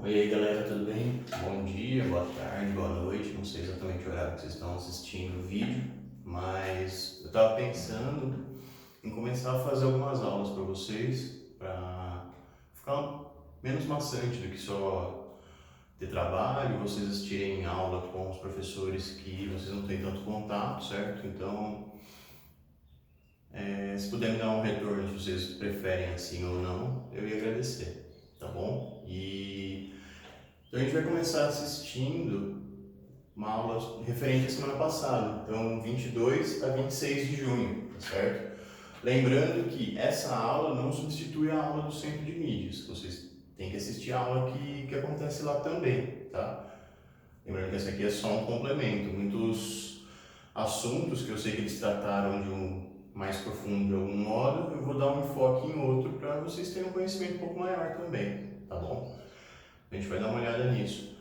E aí galera, tudo bem? Bom dia, boa tarde, boa noite, não sei exatamente o horário que vocês estão assistindo o vídeo, mas eu estava pensando em começar a fazer algumas aulas para vocês, para ficar menos maçante do que só ter trabalho, vocês assistirem aula com os professores que vocês não têm tanto contato, certo? Então, se puder me dar um retorno se vocês preferem assim ou não, eu ia agradecer, tá bom? Então a gente vai começar assistindo uma aula referente à semana passada, então 22 a 26 de junho, tá certo? Lembrando que essa aula não substitui a aula do centro de mídias, vocês têm que assistir a aula que acontece lá também, tá? Lembrando que essa aqui é só um complemento, muitos assuntos que eu sei que eles trataram de um mais profundo de algum modo, eu vou dar um enfoque em outro para vocês terem um conhecimento um pouco maior também, tá bom? A gente vai dar uma olhada nisso.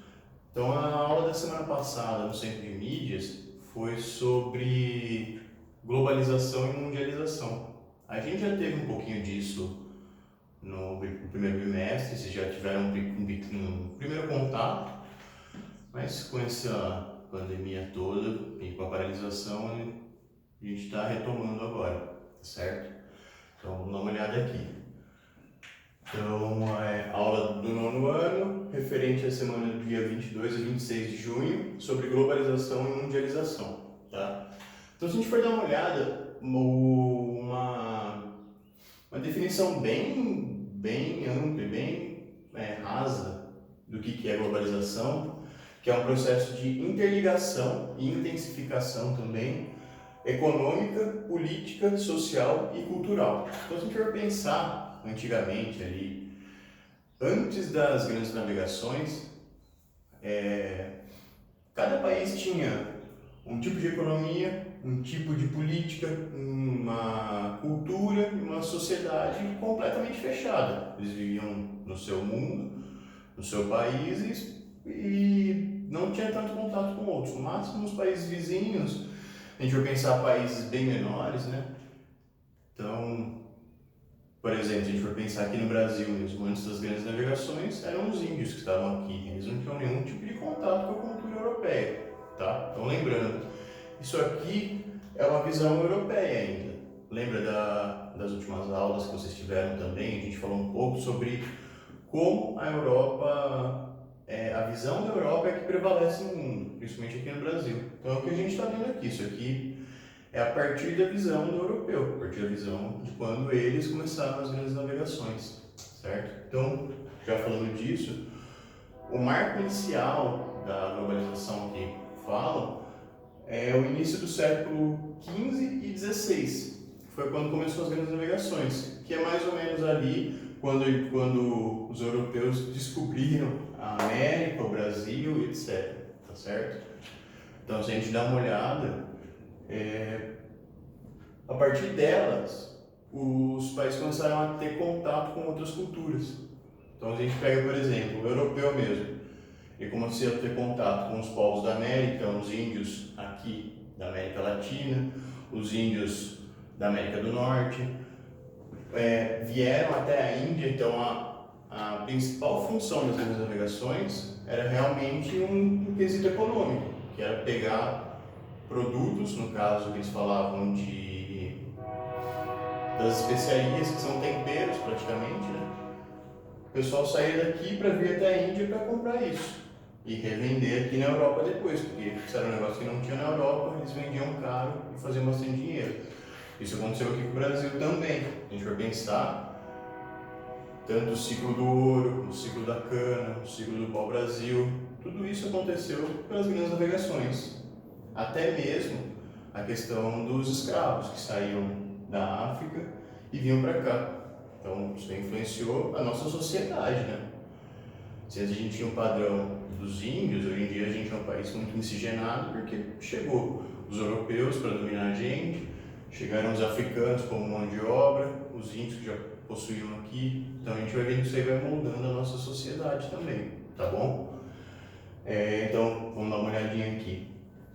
Então, a aula da semana passada no Centro de Mídias foi sobre globalização e mundialização. A gente já teve um pouquinho disso no primeiro bimestre, vocês já tiveram um primeiro contato, mas com essa pandemia toda e com a paralisação, a gente está retomando agora, tá certo? Então, vamos dar uma olhada aqui. Então, aula do nono ano, referente à semana do dia 22 a 26 de junho, sobre globalização e mundialização, tá? Então, se a gente for dar uma olhada, uma definição bem ampla, bem rasa do que é globalização, que é um processo de interligação e intensificação também, econômica, política, social e cultural. Então, se a gente for pensar antigamente ali, antes das grandes navegações, cada país tinha um tipo de economia, um tipo de política, uma cultura e uma sociedade completamente fechada. Eles viviam no seu mundo, no seu país e não tinha tanto contato com outros. No máximo, nos países vizinhos, a gente vai pensar países bem menores, né? Então, por exemplo, se a gente for pensar aqui no Brasil mesmo, antes das grandes navegações, eram os índios que estavam aqui. Eles não tinham nenhum tipo de contato com a cultura europeia, tá? Então, lembrando, isso aqui é uma visão europeia ainda. Lembra das últimas aulas que vocês tiveram também? A gente falou um pouco sobre como a Europa, a visão da Europa é que prevalece no mundo, principalmente aqui no Brasil. Então, é o que a gente está vendo aqui. Isso aqui é a partir da visão do europeu, a partir da visão de quando eles começaram as grandes navegações, certo? Então, já falando disso, o marco inicial da globalização que falam é o início do século XV e XVI, que foi quando começou as grandes navegações, que é mais ou menos ali quando os europeus descobriram a América, o Brasil, etc, tá certo? Então, se a gente dá uma olhada, a partir delas, os países começaram a ter contato com outras culturas. Então, a gente pega, por exemplo, o europeu mesmo. Ele começou a ter contato com os povos da América, os índios aqui da América Latina, os índios da América do Norte, vieram até a Índia. Então, a principal função das grandes navegações era realmente um quesito econômico, que era pegar produtos, no caso eles falavam das especiarias, que são temperos praticamente, né? O pessoal saía daqui para vir até a Índia para comprar isso e revender aqui na Europa depois, porque isso era um negócio que não tinha na Europa, eles vendiam caro e faziam bastante dinheiro. Isso aconteceu aqui com o Brasil também. A gente vai pensar tanto o ciclo do ouro, o ciclo da cana, o ciclo do pau-brasil, tudo isso aconteceu pelas grandes navegações. Até mesmo a questão dos escravos que saíam da África e vinham para cá. Então, isso influenciou a nossa sociedade, né? Se a gente tinha um padrão dos índios, hoje em dia a gente é um país muito miscigenado porque chegou os europeus para dominar a gente, chegaram os africanos como mão de obra, os índios que já possuíam aqui. Então, a gente vai vendo que isso aí vai moldando a nossa sociedade também, tá bom? Então, vamos dar uma olhadinha aqui.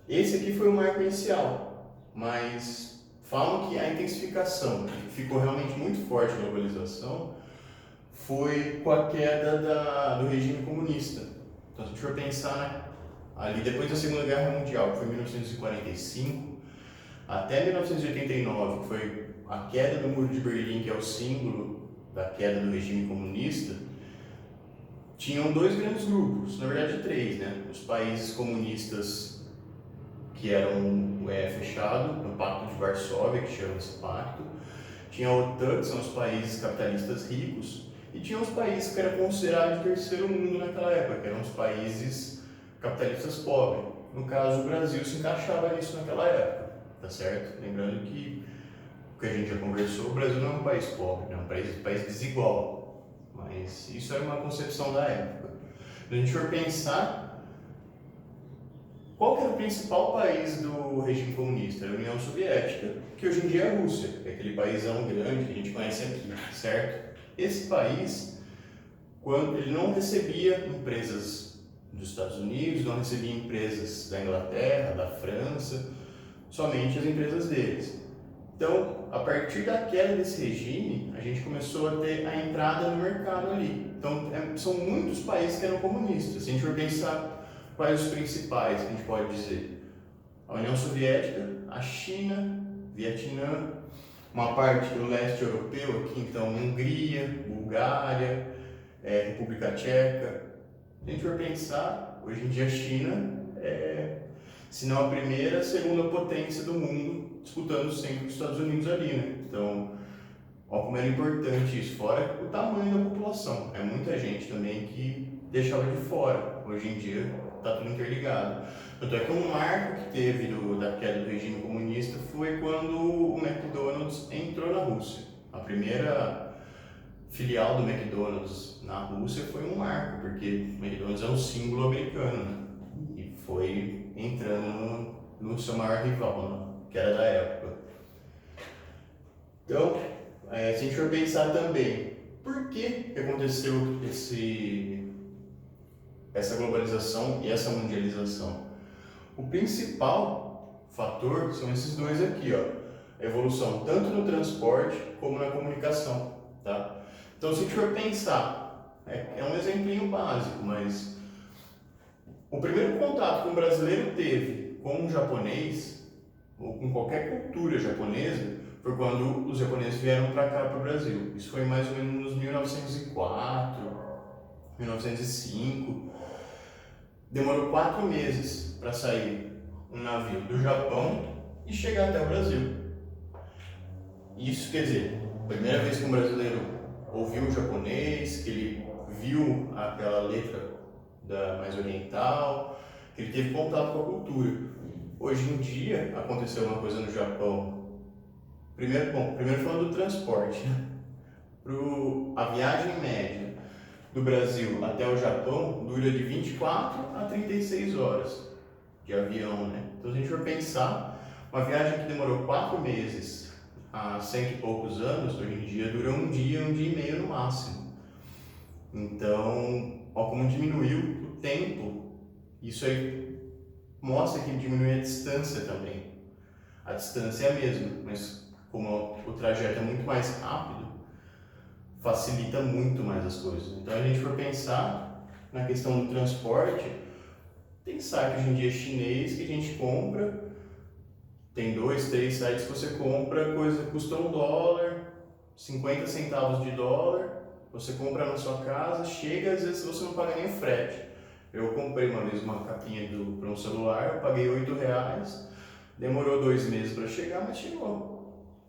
Esse aqui foi o marco inicial, mas falam que a intensificação, que ficou realmente muito forte na globalização, foi com a queda do regime comunista. Então, se a gente for pensar, né, ali depois da Segunda Guerra Mundial, que foi em 1945, até 1989, que foi a queda do Muro de Berlim, que é o símbolo da queda do regime comunista, tinham dois grandes grupos, na verdade três, né? Os países comunistas que eram fechado no Pacto de Varsóvia, que chama esse pacto, tinha a OTAN, que são os países capitalistas ricos, e tinha os países que eram considerados de terceiro mundo naquela época, que eram os países capitalistas pobres. No caso, o Brasil se encaixava nisso naquela época, tá certo? Lembrando que o que a gente já conversou, o Brasil não é um país pobre, é um país desigual, mas isso era uma concepção da época. Se a gente for pensar, qual que era o principal país do regime comunista? Era a União Soviética, que hoje em dia é a Rússia, que é aquele paísão grande que a gente conhece aqui, certo? Esse país, quando ele não recebia empresas dos Estados Unidos, não recebia empresas da Inglaterra, da França, somente as empresas deles. Então, a partir da queda desse regime, a gente começou a ter a entrada no mercado ali. Então, são muitos países que eram comunistas. Se a gente for pensar quais os principais que a gente pode dizer? A União Soviética, a China, Vietnã, uma parte do leste europeu aqui, então Hungria, Bulgária, República Tcheca. Se a gente for pensar, hoje em dia a China é, se não a primeira, a segunda potência do mundo, disputando sempre os Estados Unidos ali, né? Então, olha como era importante isso, fora o tamanho da população. É muita gente também que deixava de fora. Hoje em dia está tudo interligado. Tanto é que um marco que teve da queda do regime comunista foi quando o McDonald's entrou na Rússia. A primeira filial do McDonald's na Rússia foi um marco, porque o McDonald's é um símbolo americano, né? E foi entrando no seu maior rival, né? Que era da época. Então, se a gente for pensar também, por que aconteceu essa globalização e essa mundialização? O principal fator são esses dois aqui, ó. A evolução tanto no transporte como na comunicação, tá? Então, se a gente for pensar, é um exemplinho básico, mas o primeiro contato que um brasileiro teve com um japonês, ou com qualquer cultura japonesa, foi quando os japoneses vieram para cá, para o Brasil. Isso foi mais ou menos nos 1904, 1905. Demorou 4 meses para sair um navio do Japão e chegar até o Brasil. Isso quer dizer, a primeira vez que um brasileiro ouviu o japonês, que ele viu aquela letra mais oriental, que ele teve contato com a cultura. Hoje em dia, aconteceu uma coisa no Japão. Primeiro falando do transporte, né? A viagem média do Brasil até o Japão dura de 24 a 36 horas de avião, né? Então, se a gente for pensar, uma viagem que demorou 4 meses há 100 e poucos anos, hoje em dia dura um dia e meio no máximo. Então, ó, como diminuiu o tempo, isso aí mostra que diminui a distância também. A distância é a mesma, mas como o trajeto é muito mais rápido, facilita muito mais as coisas. Então, a gente for pensar na questão do transporte, tem site hoje em dia chinês que a gente compra, tem 2, 3 sites que você compra, coisa que custa $1, 50 centavos de dólar, você compra na sua casa, chega, às vezes você não paga nem o frete. Eu comprei uma vez uma capinha para um celular, eu paguei R$8, demorou 2 meses para chegar, mas chegou.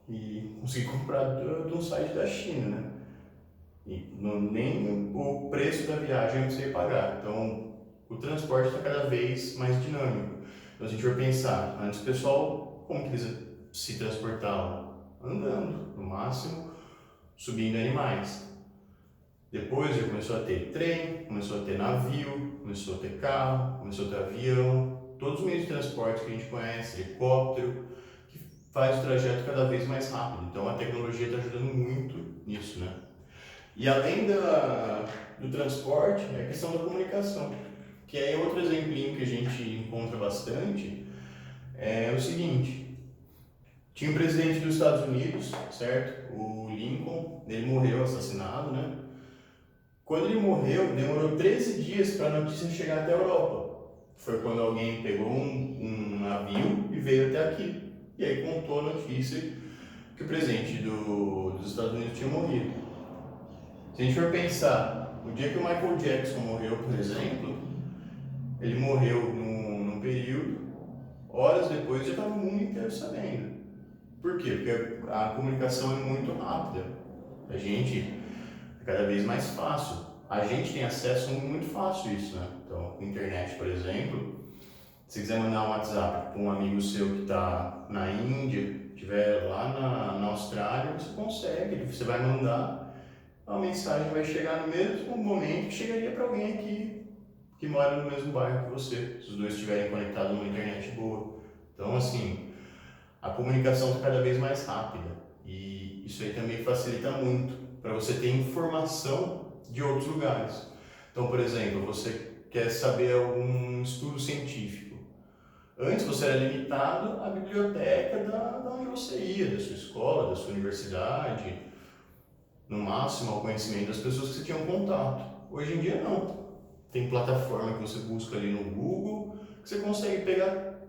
E consegui comprar de um site da China, né? E nem o preço da viagem eu precisei pagar. Então, o transporte está cada vez mais dinâmico. Então, se a gente for pensar, antes o pessoal, como que eles se transportavam? Andando, no máximo, subindo animais. Depois já começou a ter trem, começou a ter navio, começou a ter carro, começou a ter avião, todos os meios de transporte que a gente conhece, helicóptero, que faz o trajeto cada vez mais rápido. Então a tecnologia está ajudando muito nisso, né? E além do transporte, é a questão da comunicação, que é outro exemplinho que a gente encontra bastante, é o seguinte: tinha um presidente dos Estados Unidos, certo? O Lincoln, ele morreu assassinado, né? Quando ele morreu, demorou 13 dias para a notícia chegar até a Europa. Foi quando alguém pegou um navio e veio até aqui. E aí contou a notícia que o presidente dos Estados Unidos tinha morrido. Se a gente for pensar, o dia que o Michael Jackson morreu, por exemplo, ele morreu num período, horas depois já estava o mundo inteiro sabendo. Por quê? Porque a comunicação é muito rápida. A gente é cada vez mais fácil. A gente tem acesso muito fácil a isso, né? Então, com a internet, por exemplo, se quiser mandar um WhatsApp para um amigo seu que está na Índia, estiver lá na Austrália, você consegue, você vai mandar, a mensagem vai chegar no mesmo momento que chegaria para alguém aqui que mora no mesmo bairro que você, se os dois estiverem conectados numa internet boa. Então, assim, a comunicação está cada vez mais rápida e isso aí também facilita muito para você ter informação de outros lugares. Então, por exemplo, você quer saber algum estudo científico. Antes você era limitado à biblioteca da onde você ia, da sua escola, da sua universidade, no máximo ao conhecimento das pessoas que você tinha um contato. Hoje em dia não. Tem plataforma que você busca ali no Google, que você consegue pegar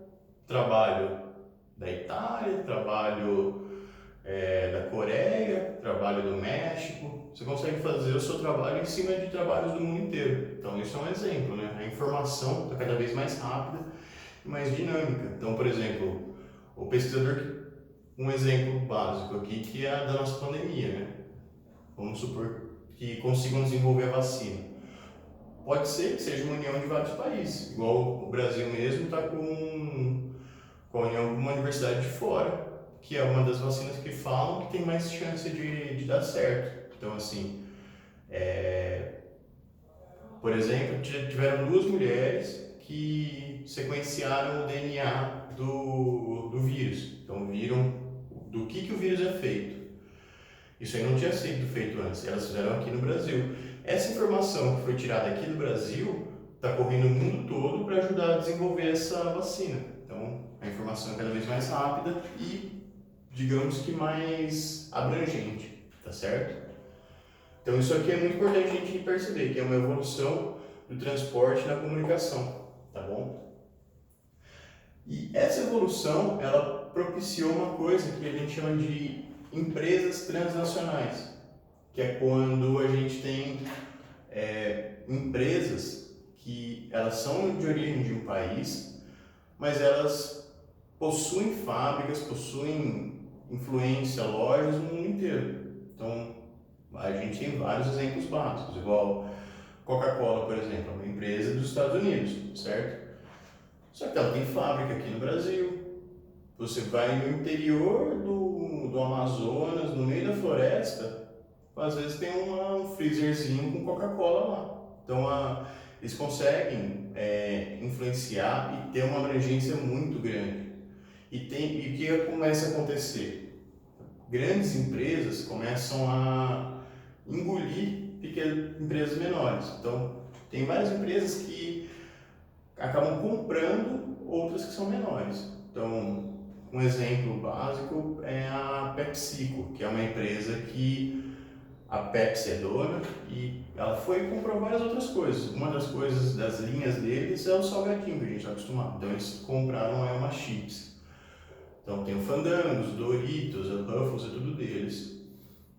trabalho da Itália, trabalho da Coreia, trabalho do México. Você consegue fazer o seu trabalho em cima de trabalhos do mundo inteiro. Então isso é um exemplo, né? A informação está cada vez mais rápida e mais dinâmica. Então, por exemplo, o pesquisador, um exemplo básico aqui, que é a da nossa pandemia, né? Vamos supor que consigam desenvolver a vacina. Pode ser que seja uma união de vários países, igual o Brasil mesmo está com a união de uma universidade de fora, que é uma das vacinas que falam que tem mais chance de dar certo. Então, assim, por exemplo, tiveram 2 mulheres que sequenciaram o DNA do vírus. Então, viram do que o vírus é feito. Isso aí não tinha sido feito antes, elas fizeram aqui no Brasil. Essa informação que foi tirada aqui do Brasil está correndo o mundo todo para ajudar a desenvolver essa vacina. Então, a informação é cada vez mais rápida e, digamos que, mais abrangente, tá certo? Então, isso aqui é muito importante a gente perceber, que é uma evolução do transporte e da comunicação, tá bom? E essa evolução, ela propiciou uma coisa que a gente chama de empresas transnacionais, que é quando a gente tem empresas que elas são de origem de um país, mas elas possuem fábricas, possuem influência, lojas no mundo inteiro. Então, a gente tem vários exemplos básicos, igual Coca-Cola, por exemplo, é uma empresa dos Estados Unidos, certo? Só que ela tem fábrica aqui no Brasil. Você vai no interior do Amazonas, no meio da floresta, às vezes tem um freezerzinho com Coca-Cola lá. Então eles conseguem influenciar e ter uma abrangência muito grande. E o que começa a acontecer? Grandes empresas começam a engolir pequenas empresas menores. Então, tem várias empresas que acabam comprando outras que são menores. Então, um exemplo básico é a PepsiCo, que é uma empresa que a Pepsi é dona e ela foi e comprou várias outras coisas. Uma das coisas das linhas deles é o salgadinho que a gente está acostumado. Então, eles compraram a Elma Chips. Então, tem o Fandango, os Doritos, o Ruffles, é tudo deles.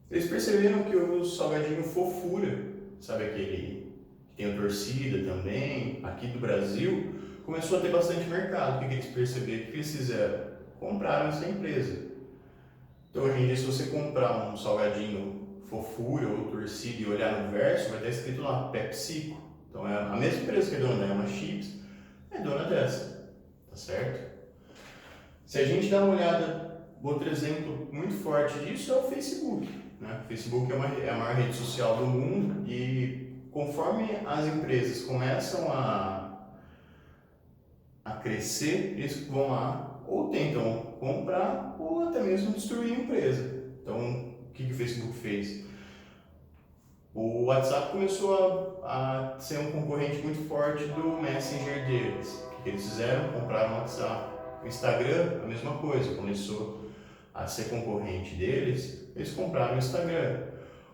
Eles perceberam que o salgadinho Fofura, sabe aquele que tem a torcida também, aqui do Brasil, começou a ter bastante mercado. O que eles perceberam? O que eles fizeram? Compraram essa empresa. Então, hoje em dia, se você comprar um salgadinho Fofura ou torcida e olhar no verso, vai estar escrito lá PepsiCo. Então, é a mesma empresa que é dona da Elma Chips, é dona dessa, tá certo? Se a gente dá uma olhada, outro exemplo muito forte disso é o Facebook, né? O Facebook é a maior rede social do mundo e conforme as empresas começam a crescer, eles vão lá ou tentam comprar ou até mesmo destruir a empresa. Então, o que o Facebook fez? O WhatsApp começou a ser um concorrente muito forte do Messenger deles. O que eles fizeram? Compraram o WhatsApp. O Instagram, a mesma coisa, começou a ser concorrente deles, eles compraram o Instagram.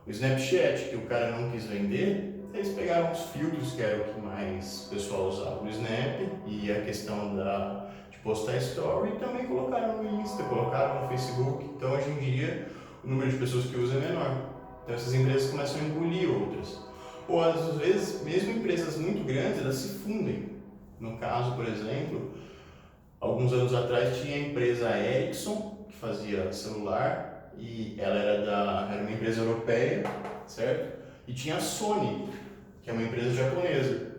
O Snapchat, que o cara não quis vender, eles pegaram os filtros, que era o que mais o pessoal usava, o Snap, e a questão de postar story, e também colocaram no Insta, colocaram no Facebook. Então, hoje em dia, o número de pessoas que usam é menor. Então, essas empresas começam a engolir outras. Ou, às vezes, mesmo empresas muito grandes, elas se fundem. No caso, por exemplo, alguns anos atrás tinha a empresa Ericsson, que fazia celular, e ela era uma empresa europeia, certo? E tinha a Sony, que é uma empresa japonesa.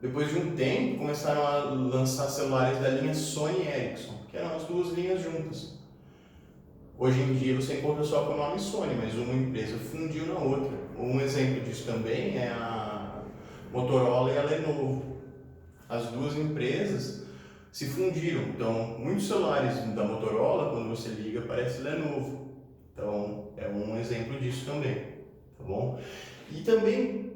Depois de um tempo, começaram a lançar celulares da linha Sony Ericsson, que eram as duas linhas juntas. Hoje em dia você encontra só com o nome Sony, mas uma empresa fundiu na outra. Um exemplo disso também é a Motorola e a Lenovo. As duas empresas se fundiram. Então, muitos celulares da Motorola, quando você liga, parece Lenovo. Então, é um exemplo disso também, tá bom? E também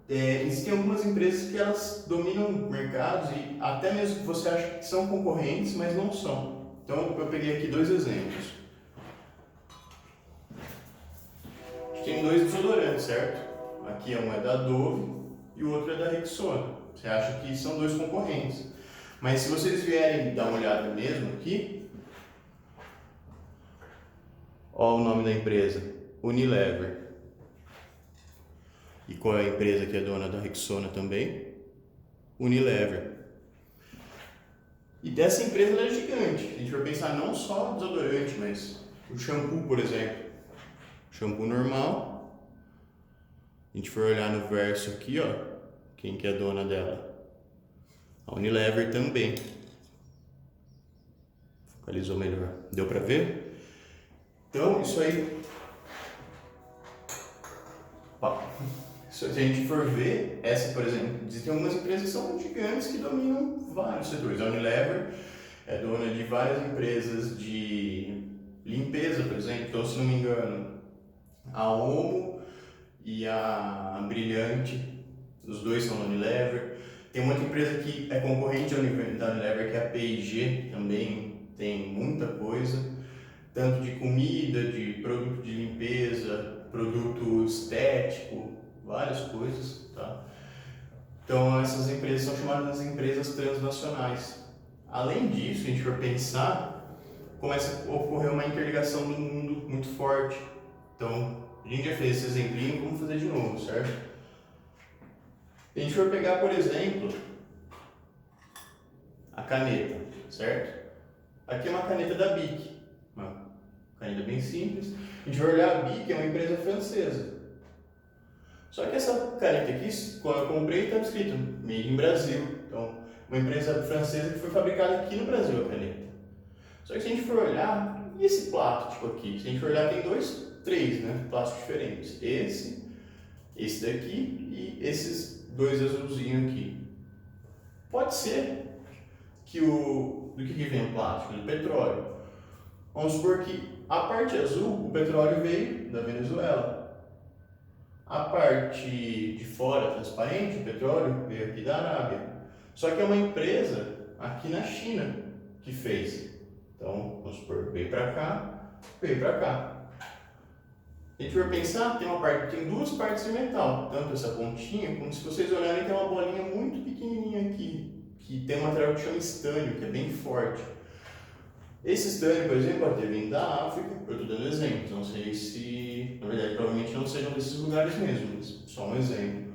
existem algumas empresas que elas dominam mercados e até mesmo que você acha que são concorrentes, mas não são. Então, eu peguei aqui dois exemplos. A gente tem dois desodorantes, certo? Aqui um é da Dove e o outro é da Rexona. Você acha que são dois concorrentes. Mas se vocês vierem dar uma olhada mesmo aqui, ó o nome da empresa, Unilever. E qual é a empresa que é dona da Rexona também? Unilever. E dessa empresa ela é gigante. A gente vai pensar não só desodorante, mas o shampoo, por exemplo. Shampoo normal. A gente for olhar no verso aqui, ó, quem que é dona dela? A Unilever também. Focalizou melhor. Deu pra ver? Então, isso aí... Se a gente for ver, essa, por exemplo, existem algumas empresas que são gigantes que dominam vários setores. A Unilever é dona de várias empresas de limpeza, por exemplo. Então, se não me engano, a Omo e a Brilhante, os dois são da Unilever. Tem uma outra empresa que é concorrente da Unilever, que é a P&G, também tem muita coisa, tanto de comida, de produto de limpeza, produto estético, várias coisas, tá? Então, essas empresas são chamadas de empresas transnacionais. Além disso, se a gente for pensar, começa a ocorrer uma interligação do mundo muito forte. Então, a gente já fez esse exemplinho, vamos fazer de novo, certo? Se a gente for pegar, por exemplo, a caneta, certo? Aqui é uma caneta da Bic, uma caneta bem simples. A gente vai olhar, a Bic é uma empresa francesa. Só que essa caneta aqui, quando eu comprei, estava escrito Made in Brasil. Então, uma empresa francesa que foi fabricada aqui no Brasil, a caneta. Só que se a gente for olhar, e esse plástico aqui? Se a gente for olhar, tem três, né, plásticos diferentes. Esse daqui e esses dois azulzinhos aqui. Pode ser que do que vem o plástico? Do petróleo. Vamos supor que a parte azul, o petróleo veio da Venezuela. A parte de fora, transparente, o petróleo veio aqui da Arábia. Só que é uma empresa aqui na China que fez. Então, vamos supor, veio para cá, veio para cá. Se a gente for pensar, tem duas partes de metal, tanto essa pontinha, como se vocês olharem, tem uma bolinha muito pequenininha aqui, que tem um material que chama estânio, que é bem forte. Esse estânio, por exemplo, pode ter vindo da África, eu estou dando exemplos, não sei se, na verdade, provavelmente não sejam desses lugares mesmo, mas só um exemplo.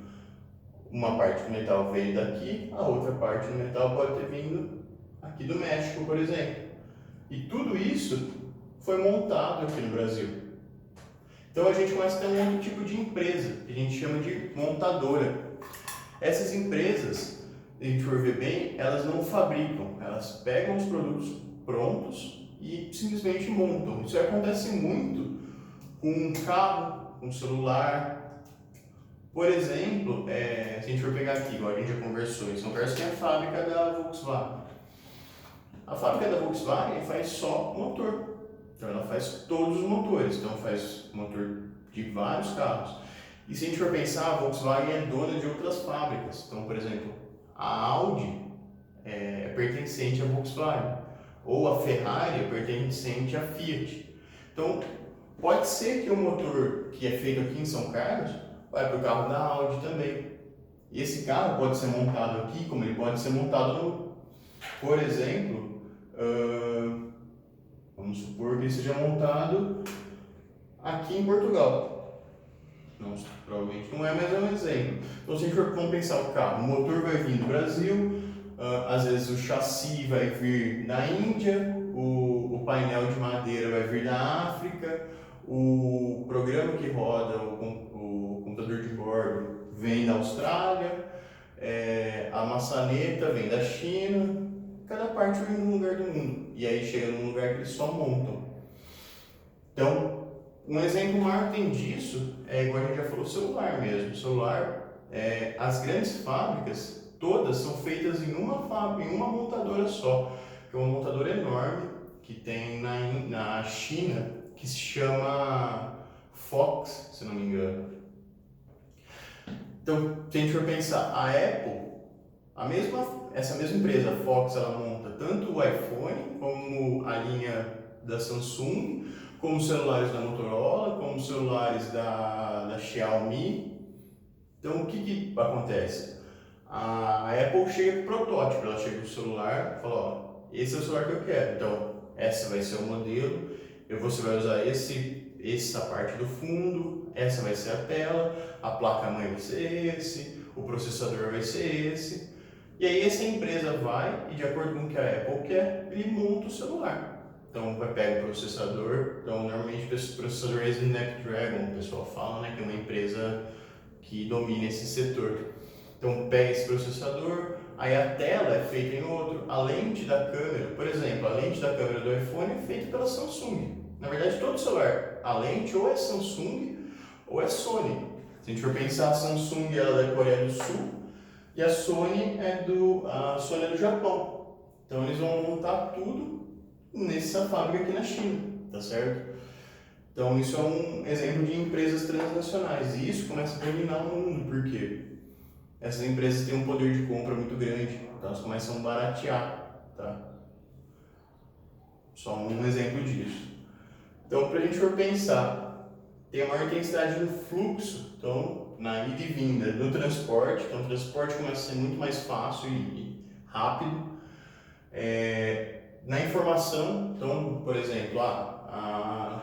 Uma parte do metal veio daqui, a outra parte do metal pode ter vindo aqui do México, por exemplo. E tudo isso foi montado aqui no Brasil. Então a gente começa a ter um outro tipo de empresa, que a gente chama de montadora. Essas empresas, se a gente for ver bem, elas não fabricam, elas pegam os produtos prontos e simplesmente montam. Isso acontece muito com um carro, com um celular. Por exemplo, se a gente for pegar aqui, igual a gente já conversou, em São Carlos tem a fábrica da Volkswagen. A fábrica da Volkswagen faz só motor. Então ela faz todos os motores, então faz motor de vários carros. E se a gente for pensar, a Volkswagen é dona de outras fábricas. Então, por exemplo, a Audi é pertencente à Volkswagen. Ou a Ferrari é pertencente à Fiat. Então, Pode ser que o motor que é feito aqui em São Carlos vai para o carro da Audi também. E esse carro pode ser montado aqui, como ele pode ser montado no, por exemplo, vamos supor que ele seja montado aqui em Portugal. Não, provavelmente não é, mas é um exemplo. Então, se a gente for pensar o carro, o motor vai vir do Brasil, às vezes o chassi vai vir da Índia, o painel de madeira vai vir da África, o programa que roda, o computador de bordo, vem da Austrália, a maçaneta vem da China, cada parte vem de um lugar do mundo. E aí chega num lugar que eles só montam. Então, um exemplo maior que tem disso é, igual a gente já falou, celular mesmo. Celular, as grandes fábricas, todas são feitas em uma fábrica, em uma montadora só, que é uma montadora enorme que tem na China, que se chama Fox, se não me engano. Então, se a gente for pensar, a Apple, essa mesma empresa, a Fox, ela monta tanto o iPhone, como a linha da Samsung, como os celulares da Motorola, como os celulares da Xiaomi. Então, o que acontece? A Apple chega com o protótipo, ela chega com o celular e fala, ó, esse é o celular que eu quero, então essa vai ser o modelo, você vai usar essa parte do fundo, essa vai ser a tela, a placa-mãe vai ser esse, o processador vai ser esse. E aí essa empresa vai e, de acordo com o que a Apple quer, ele monta o celular. Então vai pegar o processador, então normalmente o processador é Snapdragon, o pessoal fala, né, que é uma empresa que domina esse setor. Então pega esse processador, aí a tela é feita em outro, a lente da câmera, por exemplo, a lente da câmera do iPhone é feita pela Samsung. Na verdade, todo celular, a lente ou é Samsung ou é Sony. Se a gente for pensar, a Samsung ela é da Coreia do Sul e a Sony é do Japão. Então eles vão montar tudo nessa fábrica aqui na China, tá certo? Então isso é um exemplo de empresas transnacionais e isso começa a dominar o mundo, porque essas empresas têm um poder de compra muito grande, então elas começam a baratear, tá? Só um exemplo disso. Então, para a gente for pensar, tem a maior intensidade no fluxo, então na ida e vinda, no transporte, então o transporte começa a ser muito mais fácil e rápido. Na informação, então, por exemplo, não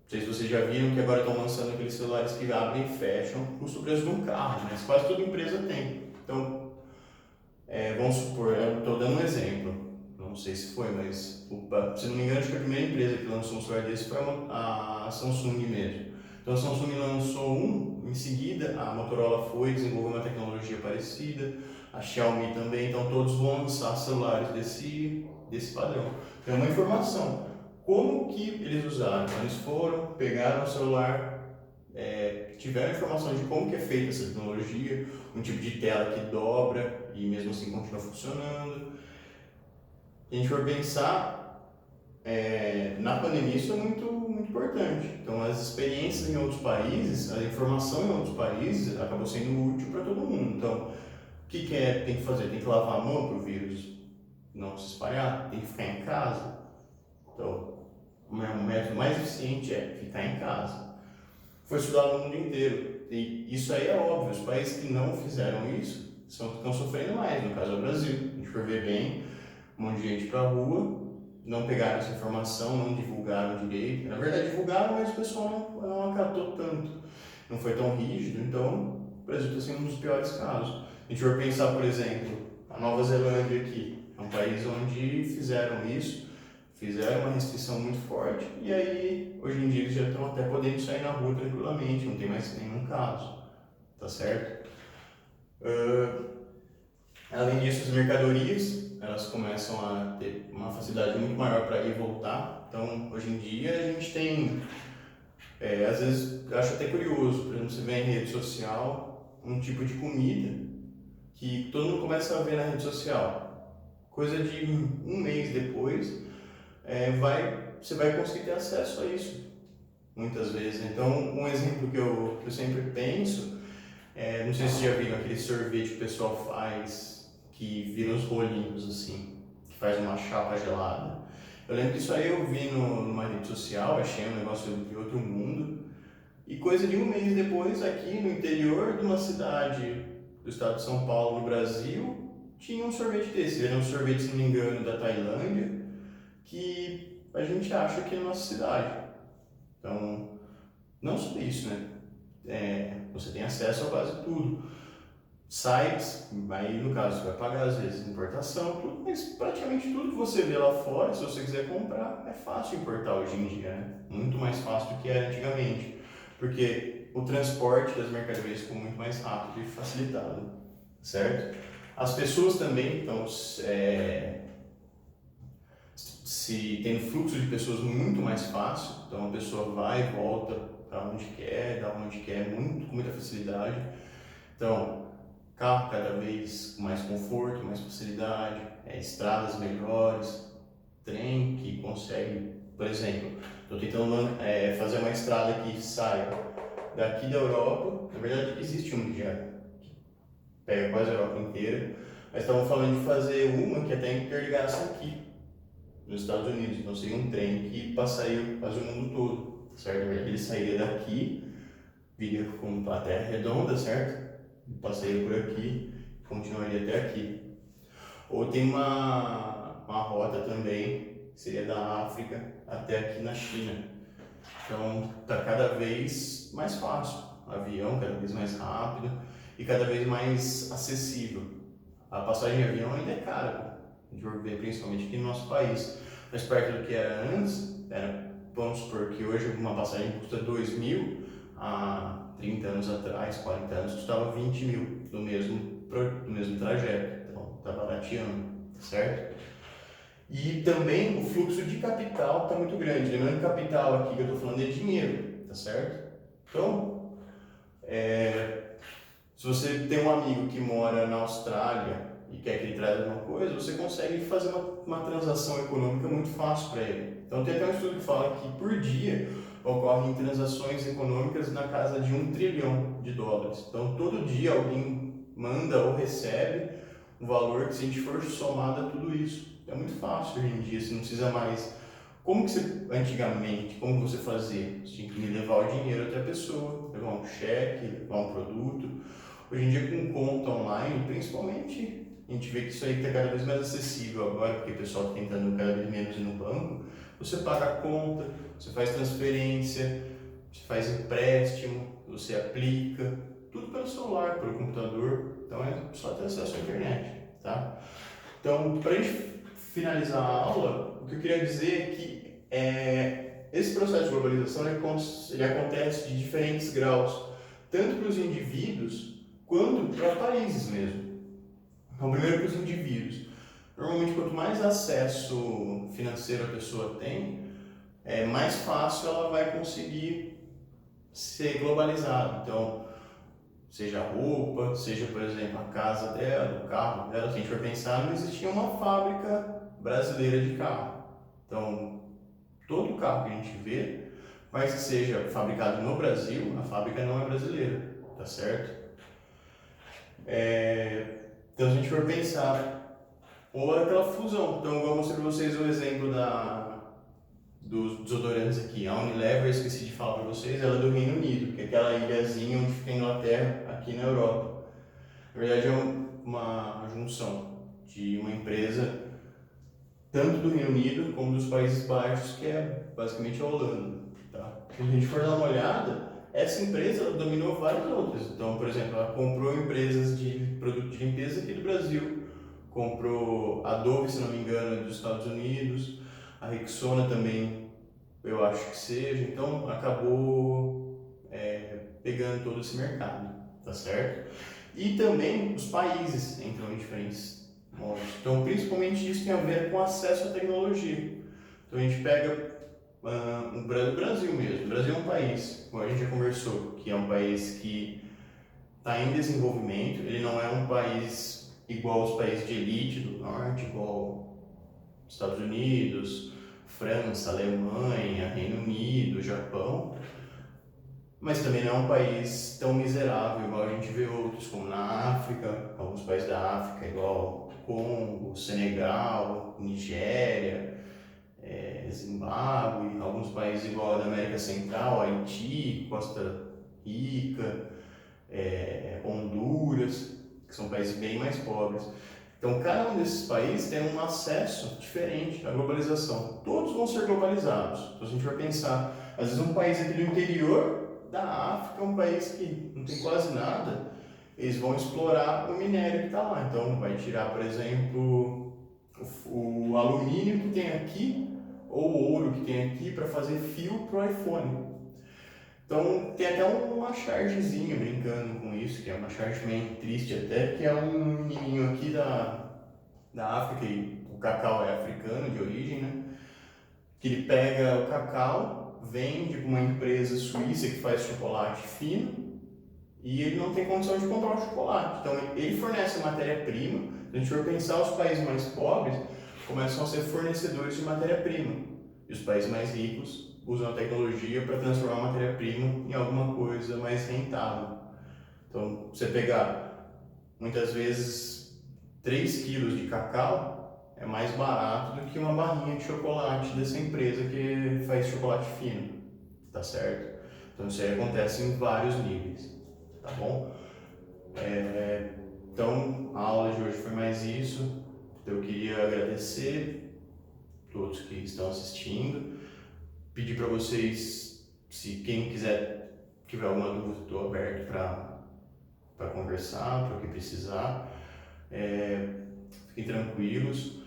sei se vocês já viram que agora estão lançando aqueles celulares que abrem e fecham, custa o preço de um carro, mas quase toda empresa tem. Então, vamos supor, eu estou dando um exemplo, não sei se foi, mas se não me engano, acho que a primeira empresa que lançou um celular desse foi a Samsung mesmo. Então a Samsung lançou em seguida a Motorola foi, desenvolveu uma tecnologia parecida, a Xiaomi também, então todos vão lançar celulares desse padrão. Então é uma informação. Como que eles usaram? Eles foram, pegaram o celular, tiveram informação de como que é feita essa tecnologia, um tipo de tela que dobra e mesmo assim continua funcionando. Se a gente for pensar, na pandemia isso é muito, muito importante. Então as experiências em outros países, a informação em outros países acabou sendo útil para todo mundo. Então, o que tem que fazer? Tem que lavar a mão para o vírus não se espalhar? Tem que ficar em casa? Então, o método mais eficiente é ficar em casa. Foi estudado no mundo inteiro. E isso aí é óbvio, os países que não fizeram isso estão sofrendo mais, no caso é o Brasil. A gente for ver bem, um monte de gente para a rua, não pegaram essa informação, não divulgaram direito. Na verdade divulgaram, mas o pessoal não acatou tanto. Não foi tão rígido, então o Brasil está sendo um dos piores casos. A gente for pensar, por exemplo, a Nova Zelândia aqui, é um país onde fizeram isso, fizeram uma restrição muito forte e aí hoje em dia eles já estão até podendo sair na rua tranquilamente, não tem mais nenhum caso, tá certo? Além disso, as mercadorias elas começam a ter uma facilidade muito maior para ir e voltar. Então hoje em dia a gente tem, às vezes eu acho até curioso, por exemplo, você vê em rede social um tipo de comida que todo mundo começa a ver na rede social, coisa de um mês depois você vai conseguir ter acesso a isso, muitas vezes. Então, um exemplo que eu sempre penso, não sei se você já viram aquele sorvete que o pessoal faz, que vira uns rolinhos assim, que faz uma chapa gelada. Eu lembro que isso aí eu vi numa rede social, achei um negócio de outro mundo, e coisa de um mês depois, aqui no interior de uma cidade do estado de São Paulo, no Brasil, tinha um sorvete desse. Era um sorvete, se não me engano, da Tailândia, que a gente acha aqui na nossa cidade. Então, não só isso, né? Você tem acesso a quase tudo. Sites, aí no caso você vai pagar às vezes importação, tudo, mas praticamente tudo que você vê lá fora, se você quiser comprar, é fácil importar hoje em dia, né? Muito mais fácil do que era antigamente, porque o transporte das mercadorias ficou muito mais rápido e facilitado, certo? As pessoas também estão se tem fluxo de pessoas muito mais fácil, então a pessoa vai e volta para onde quer, da onde quer, com muita facilidade. Então, carro cada vez com mais conforto, mais facilidade, estradas melhores, trem que consegue, por exemplo, estou tentando fazer uma estrada que saia daqui da Europa, na verdade existe um que já pega quase a Europa inteira, mas estavam falando de fazer uma que até interligasse aqui nos Estados Unidos, então seria um trem que passaria quase o mundo todo, certo? Ele sairia daqui, viria como a Terra redonda, certo? Passaria por aqui, continuaria até aqui. Ou tem uma rota também, que seria da África até aqui na China. Então está cada vez mais fácil, avião cada vez mais rápido e cada vez mais acessível. A passagem de avião ainda é cara, a gente vai ver principalmente aqui no nosso país, mas perto do que era antes, vamos supor que hoje uma passagem custa 2.000, há 30 anos atrás, 40 anos, custava 20.000 no mesmo trajeto, então está barateando, certo? E também o fluxo de capital está muito grande, lembrando que capital aqui que eu estou falando é dinheiro, tá certo? Então, se você tem um amigo que mora na Austrália e quer que ele traga alguma coisa, você consegue fazer uma transação econômica muito fácil para ele. Então tem até um estudo que fala que por dia ocorrem transações econômicas na casa de $1 trilhão. Então todo dia alguém manda ou recebe um valor que, se a gente for somado a tudo isso, é muito fácil hoje em dia, você não precisa mais. Antigamente, como você fazia? Você tinha que levar o dinheiro a outra pessoa, levar um cheque, levar um produto. Hoje em dia, com conta online, principalmente, a gente vê que isso aí está cada vez mais acessível agora, porque o pessoal está tentando cada vez menos ir no banco. Você paga a conta, você faz transferência, você faz empréstimo, você aplica, tudo pelo celular, pelo computador. Então é só ter acesso à internet, tá? Então, para a gente finalizar a aula, o que eu queria dizer é que esse processo de globalização ele acontece de diferentes graus, tanto para os indivíduos quanto para países mesmo. Então, primeiro para os indivíduos. Normalmente, quanto mais acesso financeiro a pessoa tem, mais fácil ela vai conseguir ser globalizada. Então, seja a roupa, seja, por exemplo, a casa dela, o carro dela. Se a gente for pensar, não existia uma fábrica brasileira de carro. Então, todo carro que a gente vê, mas que seja fabricado no Brasil, a fábrica não é brasileira, tá certo? Então, se a gente for pensar, ou aquela fusão. Então, eu vou mostrar para vocês o exemplo dos desodorantes aqui. A Unilever, esqueci de falar para vocês, ela é do Reino Unido, que é aquela ilhazinha onde fica a Inglaterra, aqui na Europa. Na verdade, é uma junção de uma empresa tanto do Reino Unido como dos Países Baixos, que é basicamente a Holanda. Tá? Se a gente for dar uma olhada, essa empresa ela dominou várias outras. Então, por exemplo, ela comprou empresas de produto de limpeza aqui do Brasil, comprou a Dove, se não me engano, dos Estados Unidos, a Rexona também, eu acho que seja. Então, acabou pegando todo esse mercado, tá certo? E também os países entram em diferentes modos. Então, principalmente isso tem a ver com acesso à tecnologia. Então, a gente pega o Brasil mesmo. O Brasil é um país, como a gente já conversou, que é um país que está em desenvolvimento. Ele não é um país igual aos países de elite do norte, igual Estados Unidos, França, Alemanha, Reino Unido, Japão. Mas também não é um país tão miserável igual a gente vê outros, como na África, alguns países da África, igual Congo, Senegal, Nigéria, Zimbábue, alguns países igual a da América Central, Haiti, Costa Rica, Honduras, que são países bem mais pobres. Então, cada um desses países tem um acesso diferente à globalização. Todos vão ser globalizados. Então, se a gente vai pensar, às vezes um país aqui do interior da África, um país que não tem quase nada, eles vão explorar o minério que está lá. Então, vai tirar, por exemplo, o alumínio que tem aqui, ou o ouro que tem aqui, para fazer fio para o iPhone. Então, tem até uma chargezinha brincando com isso, que é uma charge meio triste até, que é um menininho aqui da África, e o cacau é africano de origem, né? Que ele pega o cacau, vende para uma empresa suíça que faz chocolate fino, e ele não tem condição de comprar o chocolate. Então, ele fornece a matéria-prima. Se a gente for pensar, os países mais pobres começam a ser fornecedores de matéria-prima, e os países mais ricos usam a tecnologia para transformar a matéria-prima em alguma coisa mais rentável. Então, você pegar, muitas vezes, 3 quilos de cacau é mais barato do que uma barrinha de chocolate dessa empresa que faz chocolate fino, tá certo? Então, isso aí acontece em vários níveis, tá bom? Então, a aula de hoje foi mais isso. Eu queria agradecer a todos que estão assistindo. Pedir para vocês, se quem quiser, tiver alguma dúvida, estou aberto para conversar, para o que precisar. Fiquem tranquilos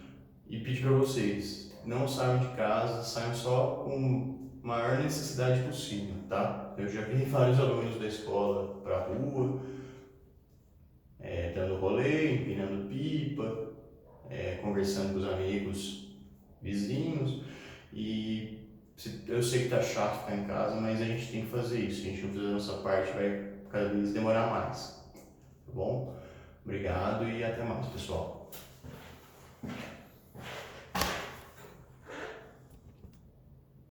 e pedir para vocês, não saiam de casa, saiam só com a maior necessidade possível, tá? Eu já vi vários alunos da escola para a rua, dando rolê, empinando pipa, conversando com os amigos, vizinhos, e eu sei que tá chato ficar em casa, mas a gente tem que fazer isso. Se a gente não fizer a nossa parte, vai cada vez demorar mais. Tá bom? Obrigado e até mais, pessoal.